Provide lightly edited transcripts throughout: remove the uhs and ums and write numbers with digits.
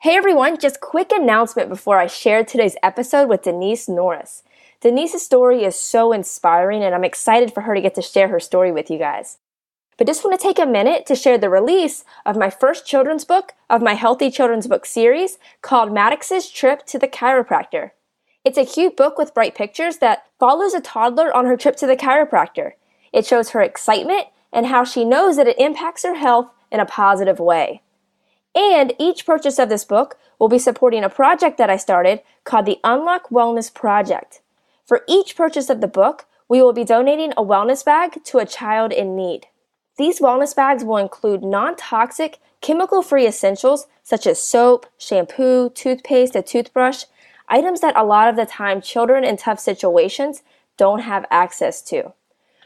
Hey everyone, just quick announcement before I share today's episode with Denise Norris. Denise's story is so inspiring and I'm excited for her to get to share her story with you guys. But just want to take a minute to share the release of my first children's book of my Healthy Children's Book series called Maddox's Trip to the Chiropractor. It's a cute book with bright pictures that follows a toddler on her trip to the chiropractor. It shows her excitement and how she knows that it impacts her health in a positive way. And each purchase of this book will be supporting a project that I started called the Unlock Wellness Project. For each purchase of the book, we will be donating a wellness bag to a child in need. These wellness bags will include non-toxic, chemical-free essentials such as soap, shampoo, toothpaste, a toothbrush, items that a lot of the time children in tough situations don't have access to.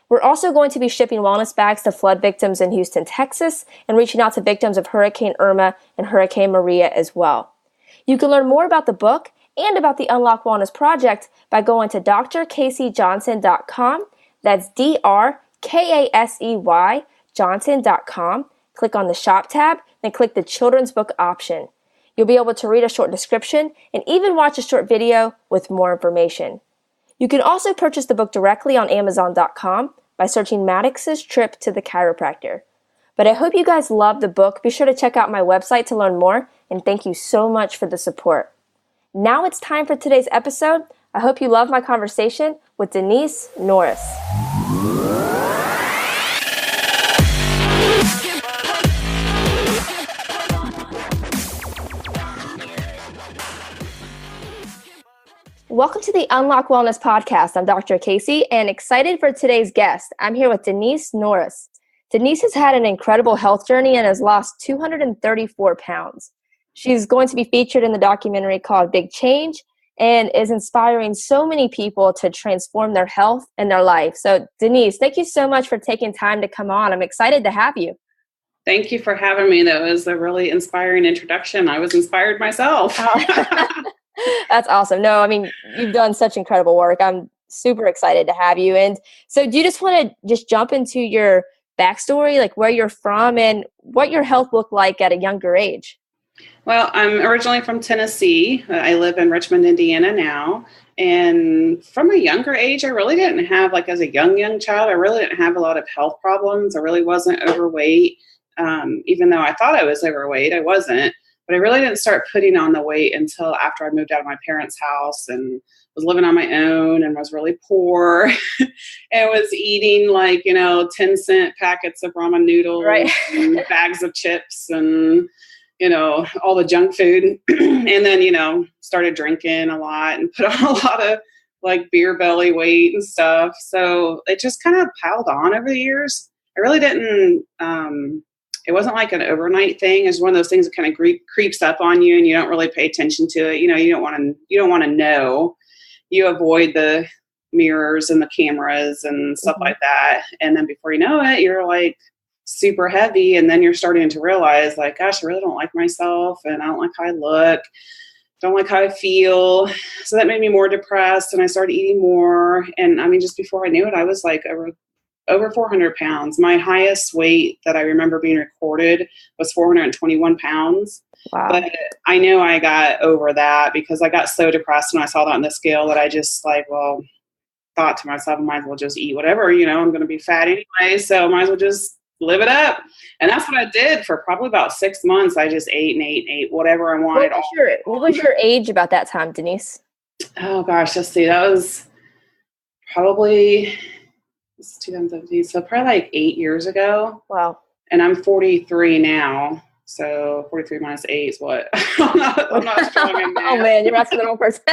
We're also going to be shipping wellness bags to flood victims in Houston, Texas, and reaching out to victims of Hurricane Irma and Hurricane Maria as well. You can learn more about the book and about the Unlock Wellness Project by going to drkaseyjohnson.com. That's DRKASEY Johnson.com. Click on the Shop tab, then click the Children's Book option. You'll be able to read a short description and even watch a short video with more information. You can also purchase the book directly on Amazon.com by searching Maddox's Trip to the Chiropractor. But I hope you guys love the book. Be sure to check out my website to learn more, and thank you so much for the support. Now it's time for today's episode. I hope you love my conversation with Denise Norris. Welcome to the Unlock Wellness Podcast. I'm Dr. Casey and excited for today's guest. I'm here with Denise Norris. Denise has had an incredible health journey and has lost 234 pounds. She's going to be featured in the documentary called Big Change and is inspiring so many people to transform their health and their life. So Denise, thank you so much for taking time to come on. I'm excited to have you. Thank you for having me. That was a really inspiring introduction. I was inspired myself. That's awesome. No, I mean, you've done such incredible work. I'm super excited to have you. And so do you just want to just jump into your backstory, like where you're from and what your health looked like at a younger age? Well, I'm originally from Tennessee. I live in Richmond, Indiana now. And from a younger age, I really didn't have, like as a young child, I really didn't have a lot of health problems. I really wasn't overweight. Even though I thought I was overweight, I wasn't. But I really didn't start putting on the weight until after I moved out of my parents' house and was living on my own and was really poor and was eating 10-cent packets of ramen noodles and bags of chips and, all the junk food. And then, started drinking a lot and put on a lot of beer belly weight and stuff. So it just kind of piled on over the years. I really didn't, it wasn't like an overnight thing. It's one of those things that kind of creeps up on you and you don't really pay attention to it. You don't want to know. You avoid the mirrors and the cameras and stuff like that. And then before you know it, you're super heavy. And then you're starting to realize gosh, I really don't like myself and I don't like how I look. Don't like how I feel. So that made me more depressed and I started eating more. And I mean, just before I knew it, I was over 400 pounds. My highest weight that I remember being recorded was 421 pounds. Wow. But I knew I got over that because I got so depressed when I saw that on the scale that I just thought to myself, I might as well just eat whatever, I'm going to be fat anyway. So I might as well just live it up. And that's what I did for probably about 6 months. I just ate and ate whatever I wanted. What was your age about that time, Denise? Oh gosh, let's see. That was probably... It's 2017, so probably 8 years ago. Wow. And I'm 43 now. So 43 minus 8 is what? I'm not strong in math. Oh man, you're asking the wrong person.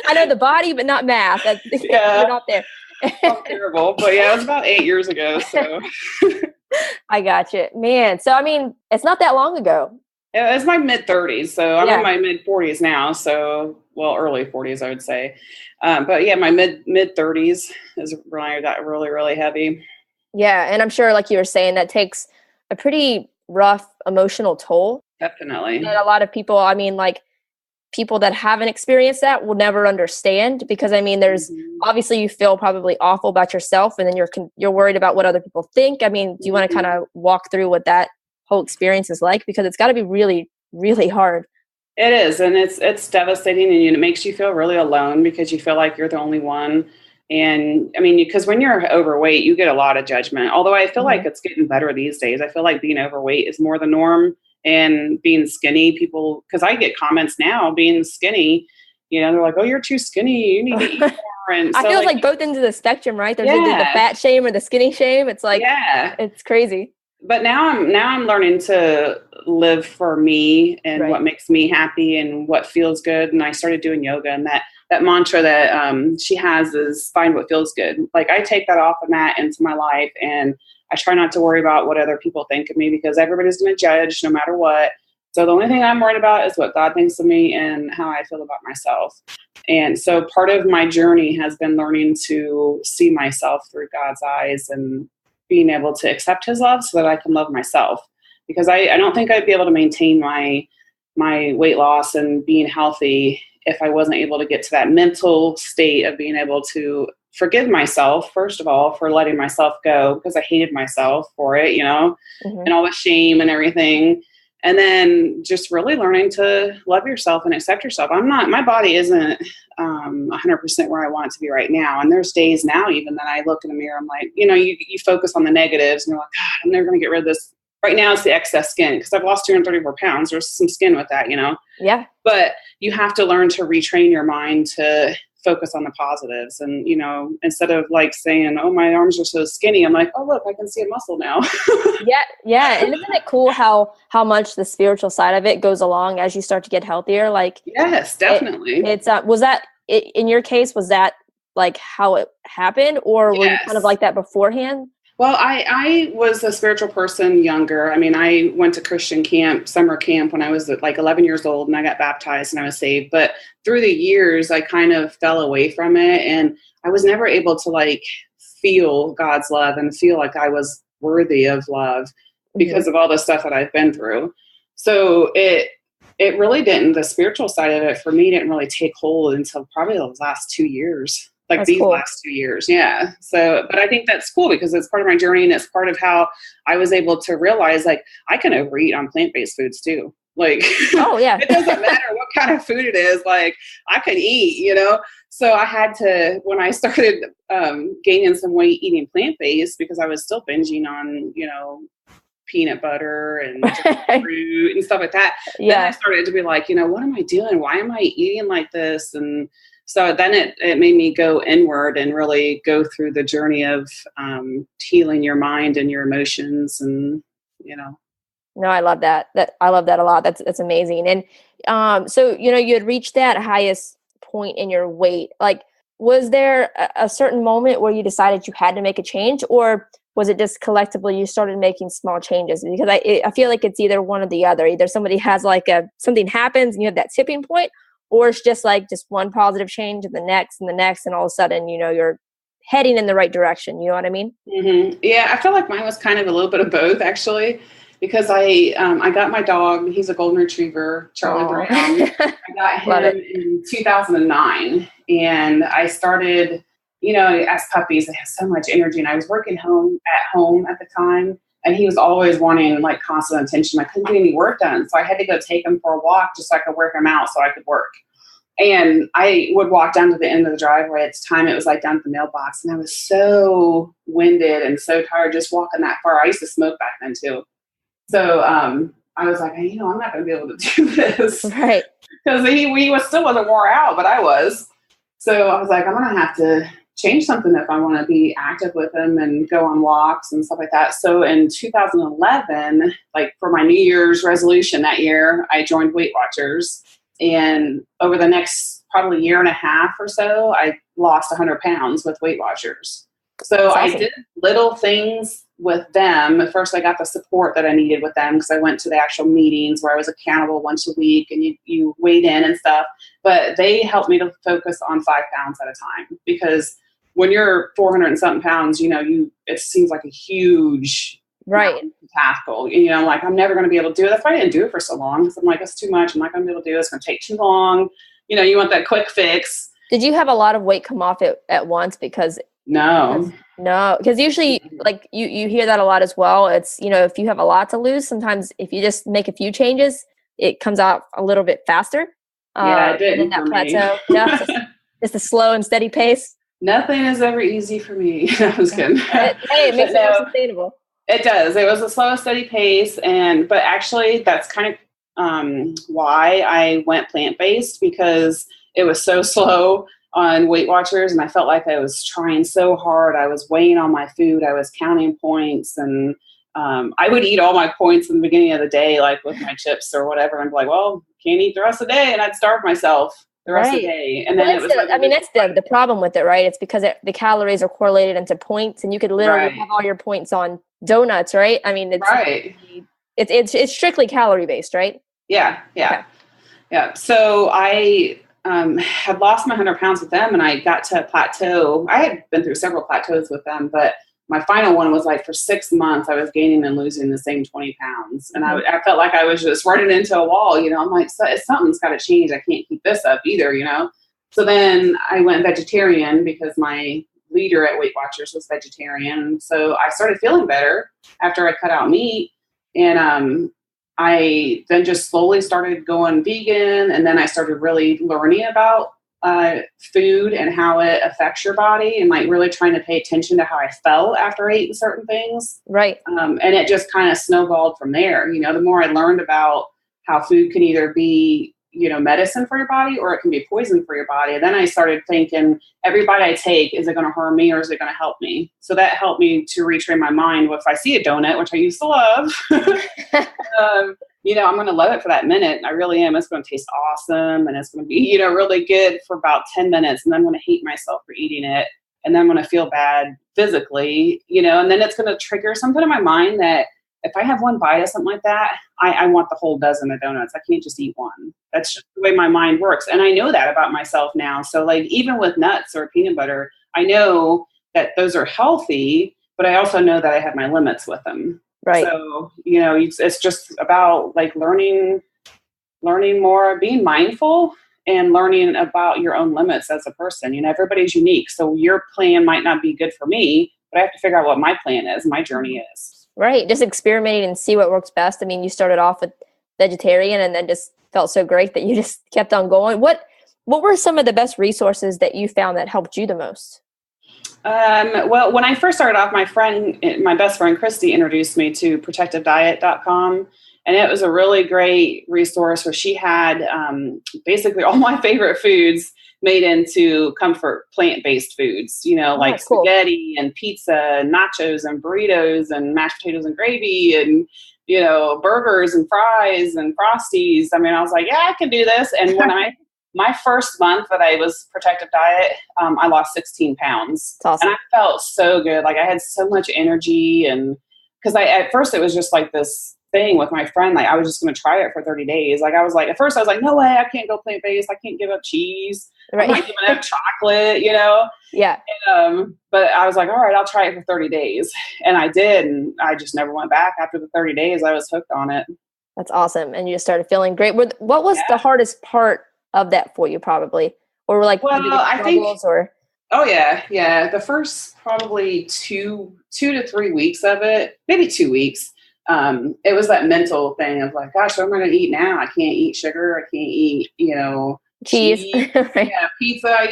I know the body, but not math. Yeah. You're not there. I'm terrible. But yeah, it was about 8 years ago. So I got you. Man, so I mean, it's not that long ago. It's my mid-30s. So I'm in my mid-40s now. So, early 40s, I would say. But yeah, my mid-30s is when I got really, really heavy. Yeah. And I'm sure, like you were saying, that takes a pretty rough emotional toll. Definitely. And a lot of people, people that haven't experienced that will never understand because, there's obviously you feel probably awful about yourself and then you're worried about what other people think. Do you want to kind of walk through what that whole experience is like? Because it's got to be really, really hard. It is, and it's devastating, and it makes you feel really alone because you feel like you're the only one. And I mean, because when you're overweight, you get a lot of judgment. Although I feel like it's getting better these days. I feel like being overweight is more the norm, and being skinny, people, because I get comments now, being skinny, they're like, "Oh, you're too skinny. You need to eat more." And I so, feel like both ends of the spectrum, right? There's either the yeah, fat shame or the skinny shame. It's like, yeah. it's crazy. But now I'm learning to live for me and Right. what makes me happy and what feels good. And I started doing yoga, and that mantra that she has is find what feels good. Like, I take that off of that into my life, and I try not to worry about what other people think of me, because everybody's going to judge no matter what. So the only thing I'm worried about is what God thinks of me and how I feel about myself. And so part of my journey has been learning to see myself through God's eyes and being able to accept his love so that I can love myself. Because I don't think I'd be able to maintain my weight loss and being healthy if I wasn't able to get to that mental state of being able to forgive myself, first of all, for letting myself go, because I hated myself for it, and all the shame and everything. And then just really learning to love yourself and accept yourself. My body isn't 100% where I want it to be right now. And there's days now even that I look in the mirror, I'm like, you focus on the negatives and you're like, God, I'm never going to get rid of this. Right now it's the excess skin, because I've lost 234 pounds. There's some skin with that, Yeah. But you have to learn to retrain your mind to focus on the positives. And, instead of like saying, oh, my arms are so skinny, I'm like, oh, look, I can see a muscle now. Yeah. Yeah. And isn't it cool how much the spiritual side of it goes along as you start to get healthier? Like, yes, definitely. Was that in your case, was that like how it happened, or were you kind of like that beforehand? Well, I was a spiritual person younger. I mean, I went to Christian camp, summer camp, when I was like 11 years old, and I got baptized and I was saved. But through the years, I kind of fell away from it, and I was never able to like feel God's love and feel like I was worthy of love because of all the stuff that I've been through. So it really didn't, the spiritual side of it for me didn't really take hold until probably the last 2 years. Like that's these cool. Last 2 years. Yeah. So, but I think that's cool because it's part of my journey, and it's part of how I was able to realize like I can overeat on plant-based foods too. Like, oh yeah, it doesn't matter what kind of food it is. Like I can eat, So I had to, when I started gaining some weight eating plant-based, because I was still binging on, peanut butter and fruit and stuff like that. Yeah. Then I started to be like, what am I doing? Why am I eating like this? And so then it made me go inward and really go through the journey of healing your mind and your emotions, and No, I love that. I love that a lot. That's amazing. And so you had reached that highest point in your weight. Like, was there a certain moment where you decided you had to make a change, or was it just collectively you started making small changes? Because I feel like it's either one or the other. Either somebody has like something happens and you have that tipping point, or it's just one positive change and the next, and all of a sudden, you're heading in the right direction. You know what I mean? Mm-hmm. Yeah, I feel like mine was kind of a little bit of both, actually, because I got my dog. He's a golden retriever, Charlie Brown. I got him in 2009, and I started, as puppies, they have so much energy, and I was working at home at the time. And he was always wanting like constant attention. I couldn't get any work done. So I had to go take him for a walk just so I could work him out so I could work. And I would walk down to the end of the driveway. At the time, it was like down to the mailbox. And I was so winded and so tired just walking that far. I used to smoke back then too. So I was like, hey, I'm not going to be able to do this. Right. Because he still wasn't wore out, but I was. So I was like, I'm going to have to change something if I want to be active with him and go on walks and stuff like that. So in 2011, like for my New Year's resolution that year, I joined Weight Watchers. And over the next probably year and a half or so, I lost 100 pounds with Weight Watchers. So awesome. I did little things with them. At first, I got the support that I needed with them because I went to the actual meetings where I was accountable once a week and you weighed in and stuff. But they helped me to focus on 5 pounds at a time, because when you're 400 and something pounds, it seems like a huge task goal. Like I'm never going to be able to do it. That's why I didn't do it for so long. Because I'm like, it's too much. I'm not going to be able to do it. It's going to take too long. You want that quick fix. Did you have a lot of weight come off at once? No, because usually like you hear that a lot as well. It's, if you have a lot to lose, sometimes if you just make a few changes, it comes out a little bit faster. Yeah, it and then didn't that for me. plateau. No, just a slow and steady pace. Nothing is ever easy for me. I was kidding. Hey, it makes it more sustainable. It does. It was a slow, steady pace, but actually, that's kind of why I went plant-based, because it was so slow on Weight Watchers, and I felt like I was trying so hard. I was weighing on my food. I was counting points, and I would eat all my points in the beginning of the day, like with my chips or whatever, and be like, well, can't eat the rest of the day, and I'd starve myself the rest of the day. And then it was that's the problem with it, right? It's because the calories are correlated into points, and you could literally have all your points on donuts, right? I mean, it's strictly calorie based, right? Yeah. Okay. Yeah. So I had lost my 100 pounds with them, and I got to a plateau. I had been through several plateaus with them, but my final one was like for 6 months, I was gaining and losing the same 20 pounds. And I felt like I was just running into a wall, I'm like, something's got to change. I can't keep this up either, So then I went vegetarian because my leader at Weight Watchers was vegetarian. So I started feeling better after I cut out meat. And I then just slowly started going vegan. And then I started really learning about food and how it affects your body, and like really trying to pay attention to how I felt after I ate certain things. Right. And it just kind of snowballed from there. The more I learned about how food can either be, medicine for your body, or it can be poison for your body. And then I started thinking, every bite I take, is it going to harm me or is it going to help me? So that helped me to retrain my mind. Well, if I see a donut, which I used to love, I'm going to love it for that minute. I really am. It's going to taste awesome. And it's going to be, really good for about 10 minutes. And then I'm going to hate myself for eating it. And then I'm going to feel bad physically, and then it's going to trigger something in my mind that if I have one bite of something like that, I want the whole dozen of donuts. I can't just eat one. That's just the way my mind works. And I know that about myself now. So like, even with nuts or peanut butter, I know that those are healthy, but I also know that I have my limits with them. Right. So, it's just about like learning more, being mindful, and learning about your own limits as a person. Everybody's unique. So your plan might not be good for me, but I have to figure out what my plan is, my journey is. Right. Just experimenting and see what works best. I mean, you started off with vegetarian and then just felt so great that you just kept on going. What were some of the best resources that you found that helped you the most? Well, when I first started off, my best friend, Christy, introduced me to protectivediet.com. And it was a really great resource where she had basically all my favorite foods made into comfort plant-based foods, like spaghetti and pizza and nachos and burritos and mashed potatoes and gravy and, burgers and fries and Frosties. I mean, I was like, yeah, I can do this. And when my first month that I was protective diet, I lost 16 pounds. That's awesome. And I felt so good. Like I had so much energy. And because at first it was just like this thing with my friend, like I was just going to try it for 30 days. Like at first I was like, no way, I can't go plant-based. I can't give up cheese. Right. I'm not giving up chocolate, Yeah. And, but I was like, all right, I'll try it for 30 days. And I did. And I just never went back. After the 30 days, I was hooked on it. That's awesome. And you just started feeling great. What was the hardest part of that for you, probably? Or like, I think, oh yeah. The first probably 2 to 3 weeks of it, maybe 2 weeks. It was that mental thing of like, gosh, what am I going to eat now? I can't eat sugar. I can't eat, cheese. Right. Yeah, pizza. I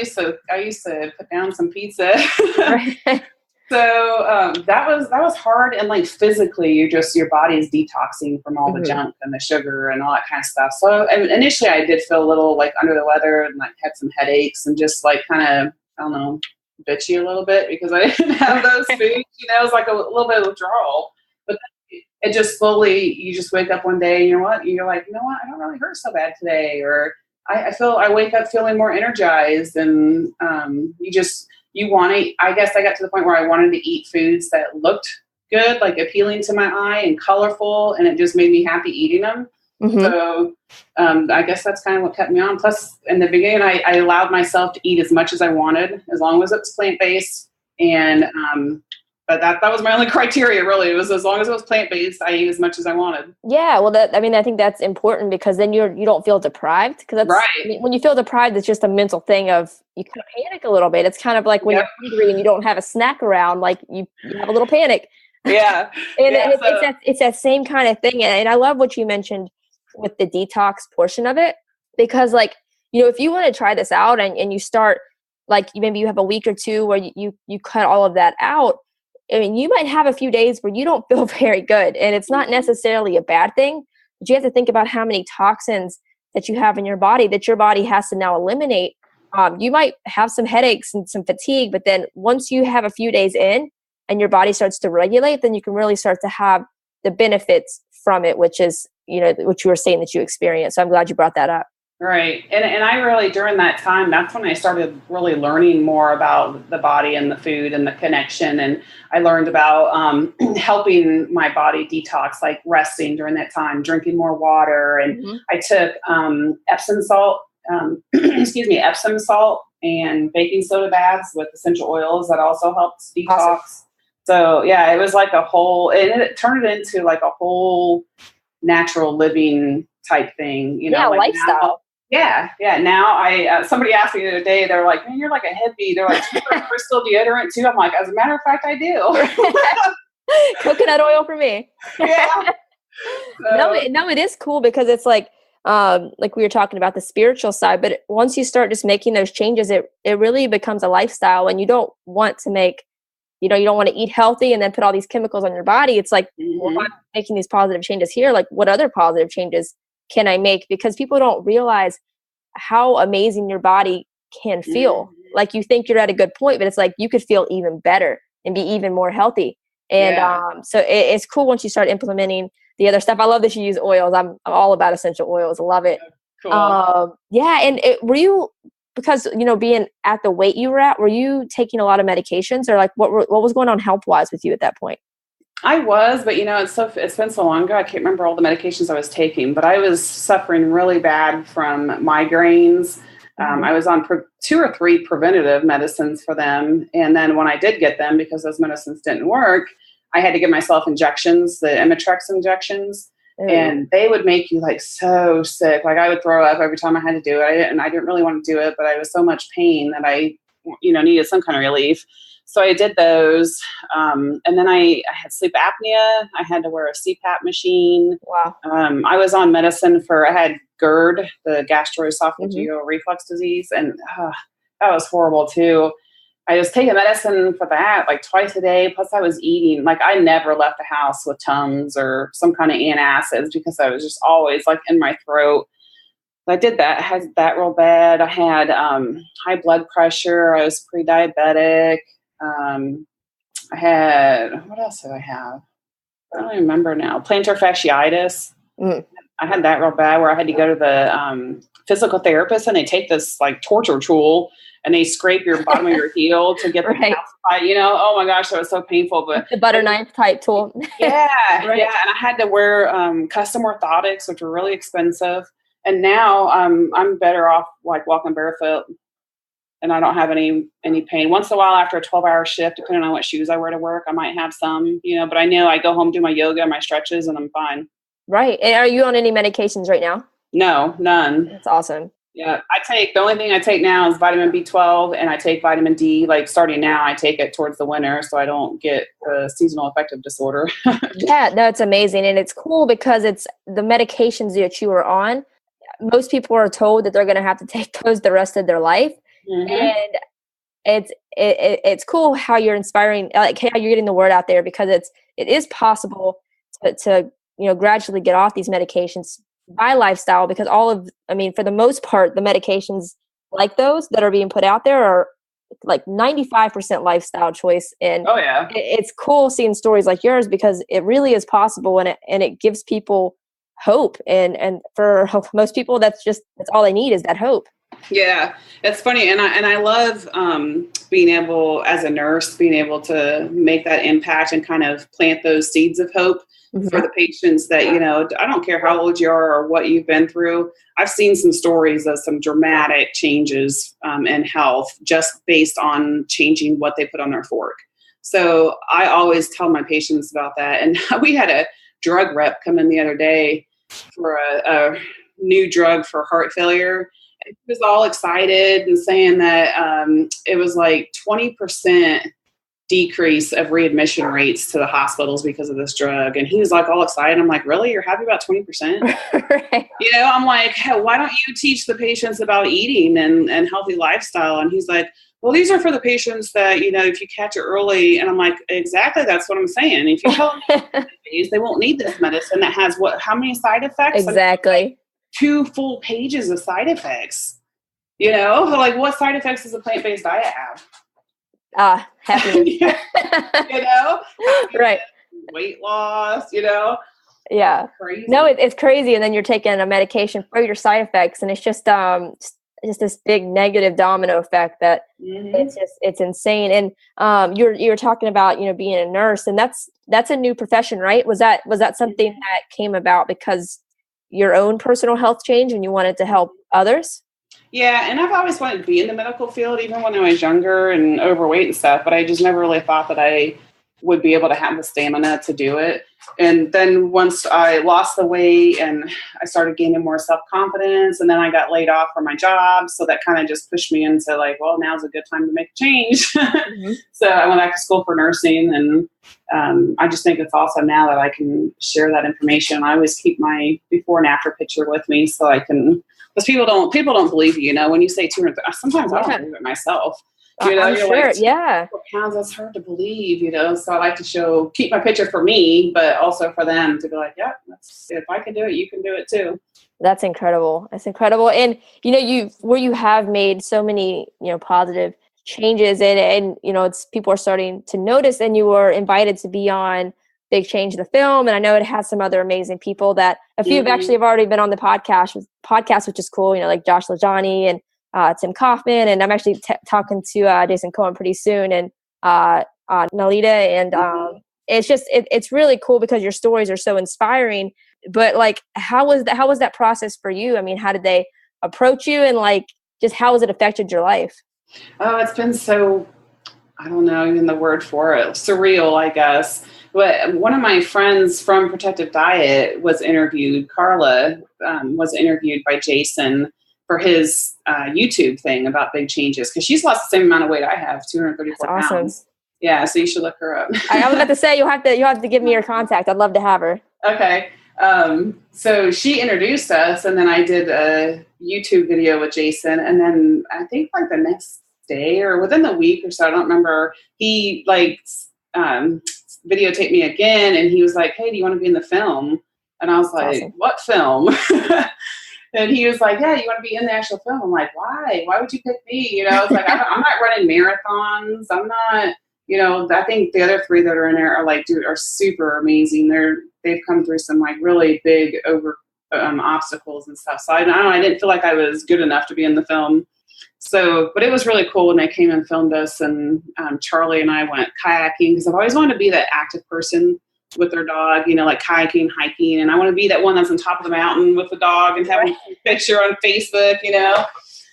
used to put down some pizza. Right. So that was hard, and like physically, your body is detoxing from all the junk and the sugar and all that kind of stuff. So initially, I did feel a little like under the weather and like had some headaches and just like kind of, I don't know, bitchy a little bit because I didn't have those foods. It was like a little bit of withdrawal. But it just slowly, you just wake up one day and you're like, I don't really hurt so bad today, or I wake up feeling more energized, and you want to, I guess I got to the point where I wanted to eat foods that looked good, like appealing to my eye and colorful, and it just made me happy eating them. Mm-hmm. So I guess that's kind of what kept me on. Plus, in the beginning, I allowed myself to eat as much as I wanted, as long as it was plant-based. And but that was my only criteria, really. It was as long as it was plant-based, I ate as much as I wanted. Yeah, well, I think that's important because then you don't feel deprived. Because that's right. I mean, when you feel deprived, it's just a mental thing of you kind of panic a little bit. It's kind of like when you're hungry and you don't have a snack around, like you have a little panic. Yeah. And it's that same kind of thing. And I love what you mentioned with the detox portion of it, because like, if you want to try this out and you start, like maybe you have a week or two where you cut all of that out. I mean, you might have a few days where you don't feel very good, and it's not necessarily a bad thing, but you have to think about how many toxins that you have in your body that your body has to now eliminate. You might have some headaches and some fatigue, but then once you have a few days in and your body starts to regulate, then you can really start to have the benefits from it, which is, what you were saying that you experienced. So I'm glad you brought that up. Right. And I really, during that time, that's when I started really learning more about the body and the food and the connection. And I learned about helping my body detox, like resting during that time, drinking more water. And I took Epsom salt, Epsom salt and baking soda baths with essential oils that also helps detox. Awesome. So yeah, it was like and it turned it into like a whole natural living type thing, like lifestyle. Yeah. Now somebody asked me the other day, they're like, man, you're like a hippie. They're like, do you wear crystal deodorant too? I'm like, as a matter of fact, I do. Coconut oil for me. Yeah. No, it is cool because it's like we were talking about the spiritual side, but once you start just making those changes, it really becomes a lifestyle, and you don't want to make, you don't want to eat healthy and then put all these chemicals on your body. It's like, well, I'm making these positive changes here. Like, what other positive changes can I make? Because people don't realize how amazing your body can feel. Like, you think you're at a good point, but it's like you could feel even better and be even more healthy. And so it's cool once you start implementing the other stuff. I love that you use oils. I'm all about essential oils. I love it. Cool. And were you, because, being at the weight you were at, were you taking a lot of medications, or like what was going on health-wise with you at that point? I was, but it's been so long ago, I can't remember all the medications I was taking, but I was suffering really bad from migraines. I was on 2 or 3 preventative medicines for them. And then when I did get them, because those medicines didn't work, I had to give myself injections, the Imitrex injections, and they would make you like so sick. Like, I would throw up every time I had to do it. I didn't really want to do it, but I was so much pain that I, needed some kind of relief. So I did those. And then I had sleep apnea. I had to wear a CPAP machine. Wow. I was on medicine I had GERD, the gastroesophageal reflux disease. And that was horrible too. I was taking medicine for that like twice a day. Plus I was eating, like, I never left the house with Tums or some kind of antacids because I was just always like in my throat. I did that. I had that real bad. I had high blood pressure. I was pre-diabetic. I had, what else did I have? I don't even remember now. Plantar fasciitis. I had that real bad, where I had to go to the physical therapist, and they take this like torture tool and they scrape your bottom of your heel to get the calcified, oh my gosh, that was so painful. But the butter knife type tool. Yeah. And I had to wear custom orthotics, which were really expensive. And now I'm better off like walking barefoot, and I don't have any pain. Once in a while after a 12-hour shift, depending on what shoes I wear to work, I might have some, but I know I go home, do my yoga, my stretches, and I'm fine. Right. And are you on any medications right now? No, none. That's awesome. Yeah. The only thing I take now is vitamin B12, and I take vitamin D. Like, starting now, I take it towards the winter so I don't get the seasonal affective disorder. Yeah, no, it's amazing. And it's cool because it's the medications that you are on. Most people are told that they're going to have to take those the rest of their life. And it's cool how you're inspiring, like how you're getting the word out there, because it is possible to gradually get off these medications by lifestyle, because for the most part, the medications like those that are being put out there are like 95% lifestyle choice. And it's cool seeing stories like yours, because it really is possible, and it gives people hope. And for most people, that's all they need is that hope. Yeah, it's funny. And I love being able, as a nurse, being able to make that impact and kind of plant those seeds of hope for the patients that, I don't care how old you are or what you've been through. I've seen some stories of some dramatic changes in health just based on changing what they put on their fork. So I always tell my patients about that. And we had a drug rep come in the other day for a new drug for heart failure. And he was all excited and saying that it was like 20% decrease of readmission rates to the hospitals because of this drug. And he was like all excited. I'm like, really? You're happy about 20%? Right. I'm like, hey, why don't you teach the patients about eating and healthy lifestyle? And he's like, well, these are for the patients that, if you catch it early. And I'm like, exactly. That's what I'm saying. If you tell them they won't need this medicine that has how many side effects? Exactly. Like 2 full pages of side effects. Like what side effects does a plant-based diet have? Happiness. Right. Weight loss, Yeah. Crazy. No, it's crazy. And then you're taking a medication for your side effects. And it's just this big negative domino effect that it's insane. And you're talking about, being a nurse, and that's a new profession, right? Was that something that came about because your own personal health change and you wanted to help others? Yeah, and I've always wanted to be in the medical field, even when I was younger and overweight and stuff, but I just never really thought that I would be able to have the stamina to do it. And then once I lost the weight and I started gaining more self-confidence, and then I got laid off from my job, so that kind of just pushed me into like, well, now's a good time to make a change. So I went back to school for nursing, and I just think it's awesome now that I can share that information. I always keep my before and after picture with me so I can, because people don't believe you, when you say 200, sometimes I don't believe it myself. I'm sure, like, yeah. Pounds, that's hard to believe, so I like to keep my picture for me, but also for them to be like, yeah, if I can do it, you can do it too. That's incredible. That's incredible. And, you have made so many, positive changes and it's people are starting to notice, and you were invited to be on Big Change the Film. And I know it has some other amazing people that a few have already been on the podcast, which is cool, like Josh Lajani and Tim Kaufman, and I'm actually talking to Jason Cohen pretty soon, and Nalita, and it's just it's really cool because your stories are so inspiring. But like, how was that process for you? I mean, how did they approach you, and like, just how has it affected your life? Oh, it's been so, I don't know even the word for it, surreal, I guess. But one of my friends from Protective Diet was interviewed. Carla was interviewed by Jason for his YouTube thing about big changes, because she's lost the same amount of weight I have, 234 That's awesome. pounds. Yeah, so you should look her up. I was about to say, you'll have to give me your contact. I'd love to have her. Okay. So she introduced us, and then I did a YouTube video with Jason, and then I think like the next day or within the week or so, I don't remember, he videotaped me again, and he was like, hey, do you want to be in the film? And I was like, awesome. What film? And he was like, yeah, you want to be in the actual film? I'm like, why? Why would you pick me? I was like, I'm not running marathons. I'm not, I think the other 3 that are in there are super amazing. They've come through some like really big obstacles and stuff. So I don't know, I didn't feel like I was good enough to be in the film. So, but it was really cool when they came and filmed us, and Charlie and I went kayaking, because I've always wanted to be that active person with their dog, like kayaking, hiking. And I want to be that one that's on top of the mountain with the dog and have a picture on Facebook,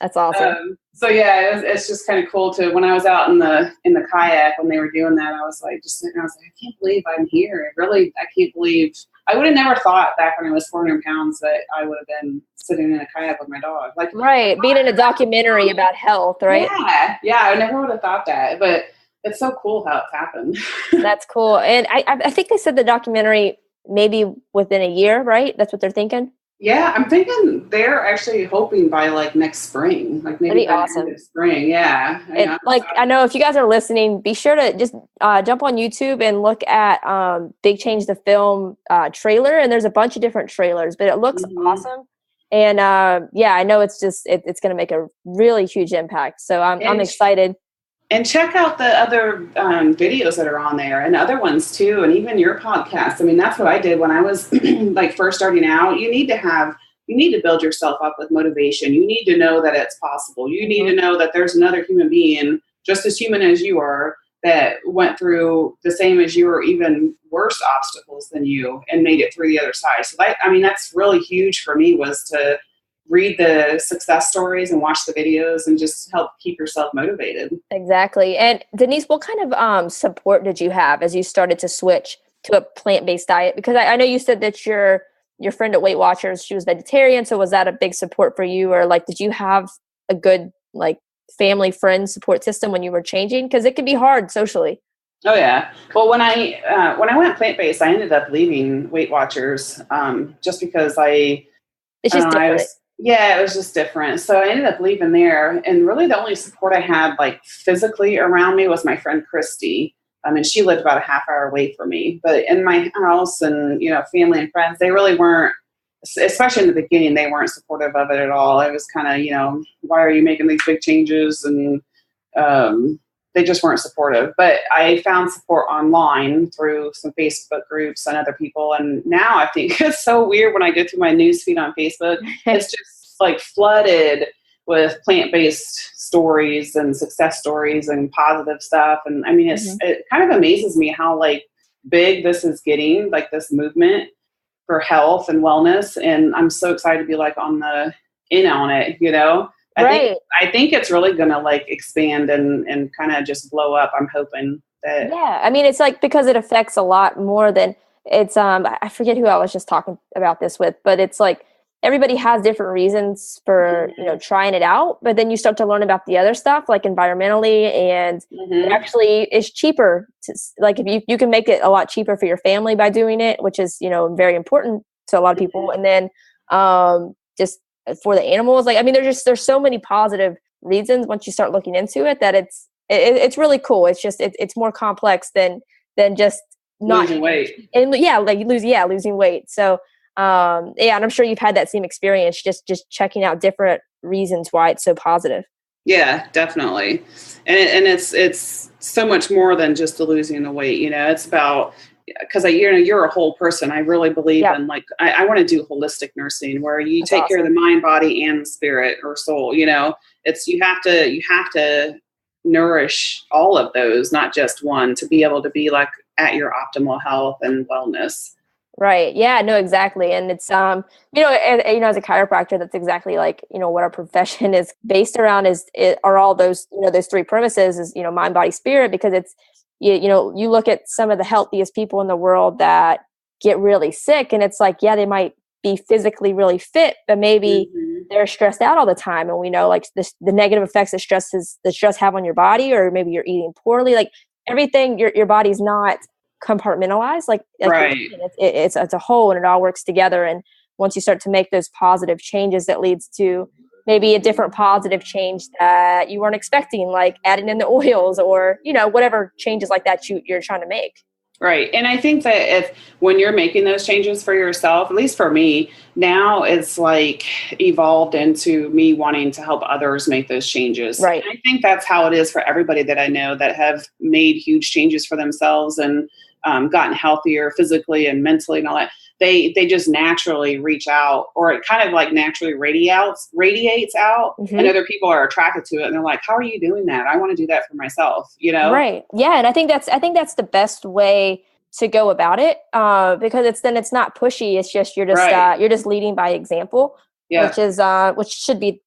That's awesome. So yeah, it's just kind of cool to, when I was out in the kayak, when they were doing that, I was like, just sitting there, I was like, I can't believe I'm here. I can't believe, I would have never thought back when I was 400 pounds that I would have been sitting in a kayak with my dog. Like, right. Being in a documentary about health, right? Yeah. I never would have thought that, but it's so cool how it's happened. That's cool. And I think they said the documentary maybe within a year, right? That's what they're thinking. Yeah, I'm thinking they're actually hoping by like next spring, like maybe by awesome. the end of spring. Yeah. I know if you guys are listening, be sure to just jump on YouTube and look at Big Change the Film trailer. And there's a bunch of different trailers, but it looks awesome. And I know it's just it's going to make a really huge impact. So I'm excited. And check out the other videos that are on there, and other ones too, and even your podcast. I mean, that's what I did when I was like first starting out. You need to build yourself up with motivation. You need to know that it's possible. You need to know that there's another human being, just as human as you are, that went through the same as you, or even worse obstacles than you, and made it through the other side. So that's really huge for me, was to read the success stories and watch the videos and just help keep yourself motivated. Exactly. And Denise, what kind of support did you have as you started to switch to a plant-based diet? Because I know you said that your friend at Weight Watchers, she was vegetarian. So was that a big support for you? Or like, did you have a good like family friend support system when you were changing? Because it can be hard socially. Oh yeah. Well, when I went plant-based, I ended up leaving Weight Watchers, just because It's I just don't know, different. yeah, it was just different. So I ended up leaving there. And really the only support I had like physically around me was my friend Christy. And she lived about a half hour away from me. But in my house and, family and friends, they really weren't, especially in the beginning, they weren't supportive of it at all. It was kind of, why are you making these big changes? And um, they just weren't supportive. But I found support online through some Facebook groups and other people. And now I think it's so weird when I go through my news feed on Facebook. It's just like flooded with plant-based stories and success stories and positive stuff. And I mean, it kind of amazes me how like big this is getting, like this movement for health and wellness. And I'm so excited to be like in on it. I think Right. I think it's really gonna like expand and kind of just blow up. I'm hoping that. Yeah. I mean, it's like because it affects a lot more than it's I forget who I was just talking about this with, but it's like everybody has different reasons for, trying it out, but then you start to learn about the other stuff like environmentally, and it Mm-hmm. actually is cheaper to, like if you can make it a lot cheaper for your family by doing it, which is, very important to a lot of people. And then just for the animals, like I mean there's so many positive reasons once you start looking into it that it's really cool. It's just it's more complex than just not Losing weight. and losing weight. So yeah, and I'm sure you've had that same experience just checking out different reasons why it's so positive. Yeah, definitely. And it's so much more than just the losing the weight. It's about, because you're a whole person. I really believe Yeah, in like I want to do holistic nursing where you that's take care of awesome. the mind, body, and spirit or soul. It's you have to nourish all of those, not just one, to be able to be like at your optimal health and wellness. Right. Yeah, no, exactly. And it's as a chiropractor, that's exactly like, what our profession is based around are all those, those three premises is, mind, body, spirit, because it's you look at some of the healthiest people in the world that get really sick, and it's like, yeah, they might be physically really fit, but maybe Hmm. they're stressed out all the time. And we know like the negative effects that stress have on your body, or maybe you're eating poorly, like everything, your body's not compartmentalized like you're Right. saying, it's a whole, and it all works together. And once you start to make those positive changes, that leads to maybe a different positive change that you weren't expecting, like adding in the oils, or whatever changes like that you're trying to make. Right. And I think that if when you're making those changes for yourself, at least for me, now it's like evolved into me wanting to help others make those changes. And Right. I think that's how it is for everybody that I know that have made huge changes for themselves and gotten healthier physically and mentally and all that. They just naturally reach out, or it kind of like naturally radiates out, and Hmm. other people are attracted to it. And they're like, how are you doing that? I want to do that for myself. Right. Yeah, and I think that's the best way to go about it, because it's not pushy. It's just Right. you're just leading by example, Yeah. which should be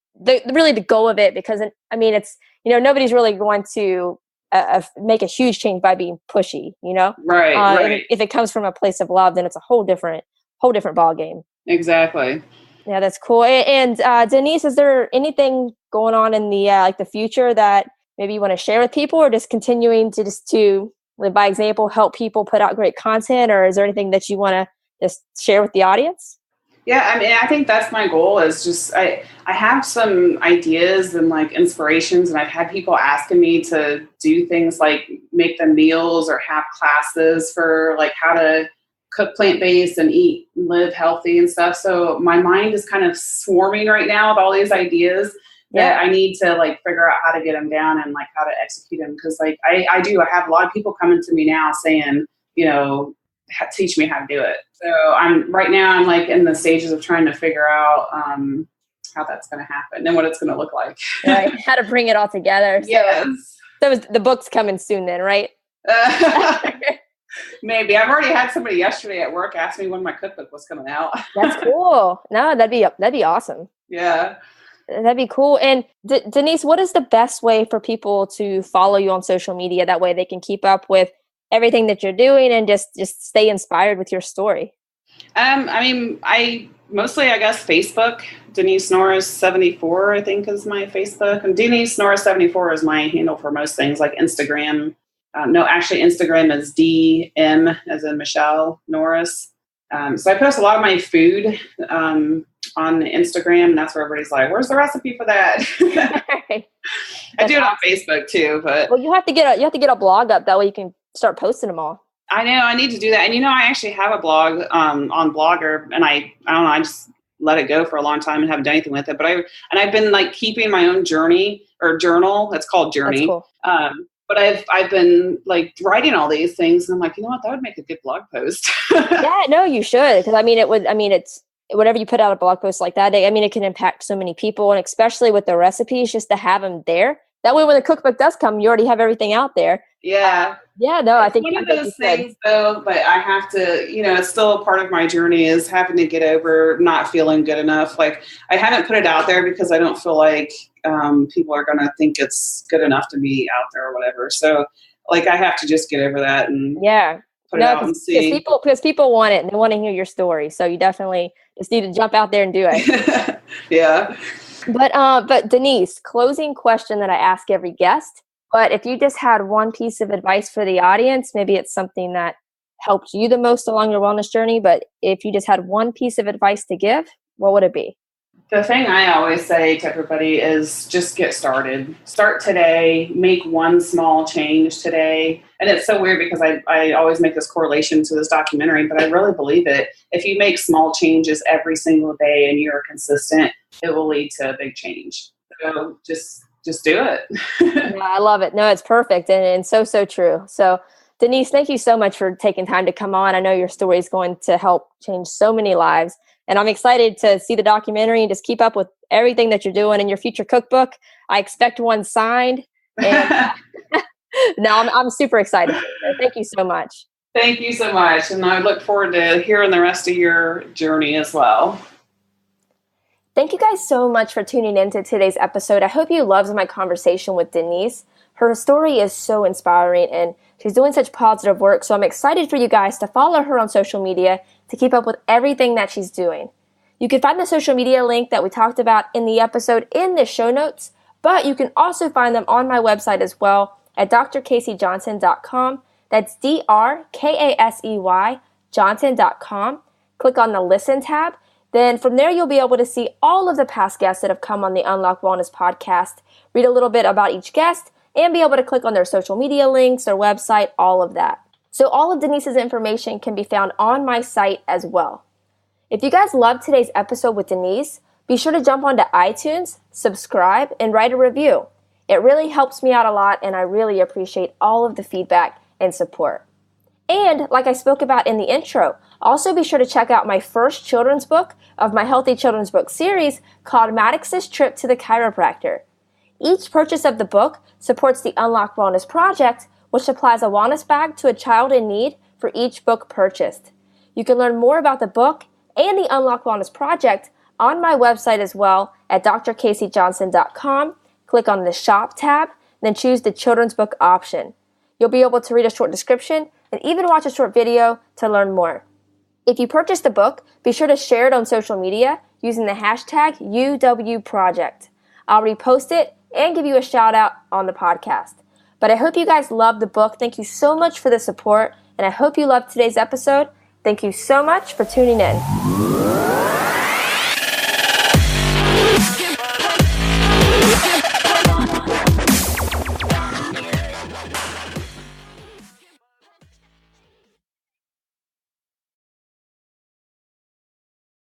really the goal of it. Because I mean, it's nobody's really going to make a huge change by being pushy. Right. Right. If it comes from a place of love, then it's a whole different ball game. Exactly. Yeah, that's cool. And Denise, is there anything going on in the like the future that maybe you want to share with people, or just continuing to live by example, help people put out great content, or is there anything that you want to just share with the audience? Yeah, I mean, I think that's my goal is just I have some ideas and like inspirations, and I've had people asking me to do things like make them meals or have classes for like how to cook plant-based and eat live healthy and stuff. So my mind is kind of swarming right now with all these ideas Yeah. that I need to like figure out how to get them down and like how to execute them, because like I have a lot of people coming to me now saying, you know teach me how to do it. So I'm like in the stages of trying to figure out how that's going to happen and what it's going to look like. Right. How to bring it all together. So, Yes. the book's coming soon then, right? Maybe. I've already had somebody yesterday at work ask me when my cookbook was coming out. That's cool. No, that'd be awesome. Yeah. That'd be cool. And Denise, what is the best way for people to follow you on social media? That way they can keep up with everything that you're doing and just stay inspired with your story. I mean, I guess Facebook, Denise Norris 74, I think is my Facebook. And Denise Norris 74 is my handle for most things like Instagram. No, actually Instagram is DM as in Michelle Norris. So I post a lot of my food on Instagram, and that's where everybody's like, where's the recipe for that? I do it on Facebook too, but well, you have to get a blog up, that way you can start posting them all. I know I need to do that. And I actually have a blog on Blogger, and I don't know, I just let it go for a long time and haven't done anything with it. But I've been like keeping my own journey or journal. It's called Journey. That's cool. But I've been like writing all these things, and I'm like, that would make a good blog post. Yeah, no, you should, because it's whenever you put out a blog post like that, it can impact so many people, and especially with the recipes, just to have them there. That way, when the cookbook does come, you already have everything out there. Yeah. Yeah, no, I think one of those things though, but I have to, it's still a part of my journey is having to get over not feeling good enough. Like I haven't put it out there because I don't feel like people are going to think it's good enough to be out there or whatever. So like I have to just get over that and put it out and see. Because people want it and they want to hear your story. So you definitely just need to jump out there and do it. Yeah. But Denise, closing question that I ask every guest. But if you just had one piece of advice for the audience, maybe it's something that helped you the most along your wellness journey. But if you just had one piece of advice to give, what would it be? The thing I always say to everybody is just get started. Start today. Make one small change today. And it's so weird because I always make this correlation to this documentary, but I really believe it. If you make small changes every single day and you're consistent, it will lead to a big change. So just do it. Yeah, I love it. No, it's perfect. And so true. So Denise, thank you so much for taking time to come on. I know your story is going to help change so many lives. And I'm excited to see the documentary and just keep up with everything that you're doing in your future cookbook. I expect one signed. And no, I'm super excited. Thank you so much. Thank you so much. And I look forward to hearing the rest of your journey as well. Thank you guys so much for tuning in to today's episode. I hope you loved my conversation with Denise. Her story is so inspiring and she's doing such positive work. So I'm excited for you guys to follow her on social media to keep up with everything that she's doing. You can find the social media link that we talked about in the episode in the show notes, but you can also find them on my website as well at drkaseyjohnson.com. That's DRKASEY Johnson.com. Click on the Listen tab. Then from there, you'll be able to see all of the past guests that have come on the Unlock Wellness podcast, read a little bit about each guest, and be able to click on their social media links, their website, all of that. So all of Denise's information can be found on my site as well. If you guys loved today's episode with Denise, be sure to jump onto iTunes, subscribe, and write a review. It really helps me out a lot, and I really appreciate all of the feedback and support. And like I spoke about in the intro, also be sure to check out my first children's book of my Healthy Children's Book series called Maddox's Trip to the Chiropractor. Each purchase of the book supports the Unlock Wellness Project, which supplies a wellness bag to a child in need for each book purchased. You can learn more about the book and the Unlock Wellness Project on my website as well at drkaseyjohnson.com. Click on the Shop tab, then choose the children's book option. You'll be able to read a short description and even watch a short video to learn more. If you purchase the book, be sure to share it on social media using the hashtag UWProject. I'll repost it and give you a shout out on the podcast. But I hope you guys love the book. Thank you so much for the support, and I hope you loved today's episode. Thank you so much for tuning in.